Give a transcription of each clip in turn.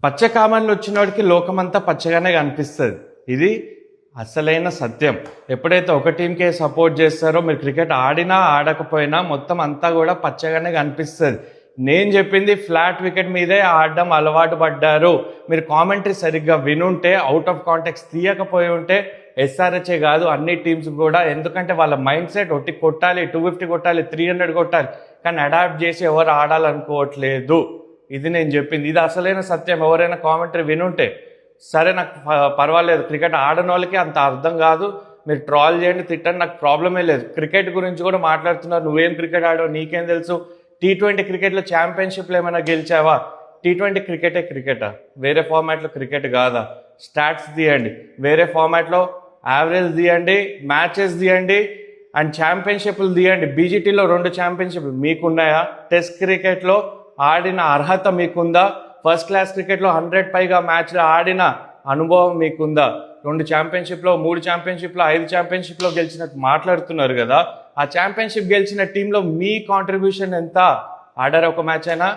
పచ్చ కామన్లు వచ్చినోడికి లోకమంతా పచ్చగానే కనిపిస్తుంది. ఇది అసలైన సత్యం. ఎప్పుడైతే ఒక టీంకే సపోర్ట్ చేస్తారో మీరు క్రికెట్ ఆడినా ఆడకపోయినా మొత్తం అంతా కూడా పచ్చగానే కనిపిస్తుంది. నేను చెప్పింది ఫ్లాట్ వికెట్ మీదే ఆడడం అలవాటు పడ్డారు. మీరు కామెంటరీ సరిగ్గా వినుంటే, అవుట్ ఆఫ్ కాంటెక్స్ట్ తీయకపోయి ఉంటే ఎస్ఆర్హెచ్ఏ కాదు అన్ని టీమ్స్ కూడా, ఎందుకంటే వాళ్ళ మైండ్ సెట్ ఒట్టి కొట్టాలి, 250 కొట్టాలి, 300 కొట్టాలి, కానీ అడాప్ట్ చేసి ఎవరు ఆడాలనుకోవట్లేదు. ఇది నేను చెప్పింది, ఇది అసలైన సత్యం. ఎవరైనా కామెంటరీ వినుంటే సరే, నాకు పర్వాలేదు, క్రికెట్ ఆడని వాళ్ళకి అంత అర్థం కాదు, మీరు ట్రాల్ చేయండి, తిట్టండి, నాకు ప్రాబ్లమే లేదు. క్రికెట్ గురించి కూడా మాట్లాడుతున్నారు, నువ్వేం క్రికెట్ ఆడావు నీకేం తెలుసు? T20 క్రికెట్లో ఛాంపియన్షిప్లో ఏమైనా గెలిచావా? T20 క్రికెటే క్రికెటా? వేరే ఫార్మాట్లో క్రికెట్ కాదా? స్టాట్స్ తీయండి, వేరే ఫార్మాట్లో యావరేజ్ తీయండి, మ్యాచెస్ తీయండి అండ్ ఛాంపియన్షిప్లు తీయండి. బీజీటీలో 2 ఛాంపియన్షిప్లు మీకున్నాయా? టెస్ట్ క్రికెట్లో ఆడిన అర్హత మీకుందా? ఫస్ట్ క్లాస్ క్రికెట్లో 100 పైగా మ్యాచ్లు ఆడిన అనుభవం మీకుందా? 2 ఛాంపియన్షిప్లో, 3 ఛాంపియన్షిప్లో, 5 ఛాంపియన్షిప్లో గెలిచినట్టు మాట్లాడుతున్నారు కదా. ఆ ఛాంపియన్షిప్ గెలిచిన టీంలో మీ కాంట్రిబ్యూషన్ ఎంత? ఆడారు ఒక మ్యాచ్ అయినా?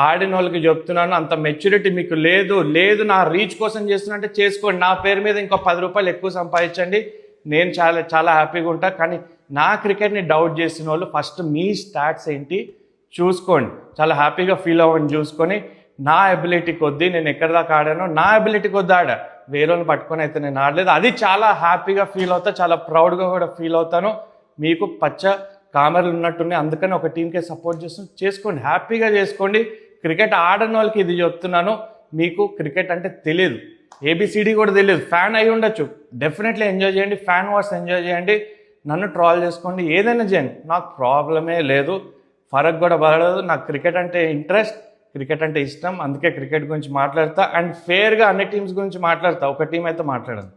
ఆడిన వాళ్ళకి చెప్తున్నాను, అంత మెచ్యూరిటీ మీకు లేదు. నా రీచ్ కోసం చేస్తున్నా అంటే చేసుకోండి, నా పేరు మీద ఇంకో 10 రూపాయలు ఎక్కువ సంపాదించండి, నేను చాలా హ్యాపీగా ఉంటా. కానీ నా క్రికెట్ని డౌట్ చేసిన వాళ్ళు ఫస్ట్ మీ స్టాట్స్ ఏంటి చూసుకోండి, చాలా హ్యాపీగా ఫీల్ అవ్వండి. చూసుకొని నా ఎబిలిటీ కొద్దీ నేను ఎక్కడి దాకా ఆడానో నా ఎబిలిటీ కొద్దీ ఆడా, వేరేని పట్టుకొని అయితే నేను ఆడలేదు. అది చాలా హ్యాపీగా ఫీల్ అవుతా, చాలా ప్రౌడ్గా కూడా ఫీల్ అవుతాను. మీకు పచ్చ కామెరలు ఉన్నట్టున్నాయి, అందుకని ఒక టీంకే సపోర్ట్ చేసుకోండి, హ్యాపీగా చేసుకోండి. క్రికెట్ ఆడని వాళ్ళకి ఇది చెప్తున్నాను, మీకు క్రికెట్ అంటే తెలియదు, ఏబిసిడి కూడా తెలియదు, ఫ్యాన్ అయి ఉండొచ్చు, డెఫినెట్లీ ఎంజాయ్ చేయండి, ఫ్యాన్ వార్స్ ఎంజాయ్ చేయండి, నన్ను ట్రాల్ చేసుకోండి, ఏదైనా చేయండి, నాకు ప్రాబ్లమే లేదు, ఫరక్ కూడా పడదు. నాకు క్రికెట్ అంటే ఇంట్రెస్ట్, క్రికెట్ అంటే ఇష్టం, అందుకే క్రికెట్ గురించి మాట్లాడతా అండ్ ఫేర్గా అన్ని టీమ్స్ గురించి మాట్లాడతా, ఒక టీం అయితే మాట్లాడను.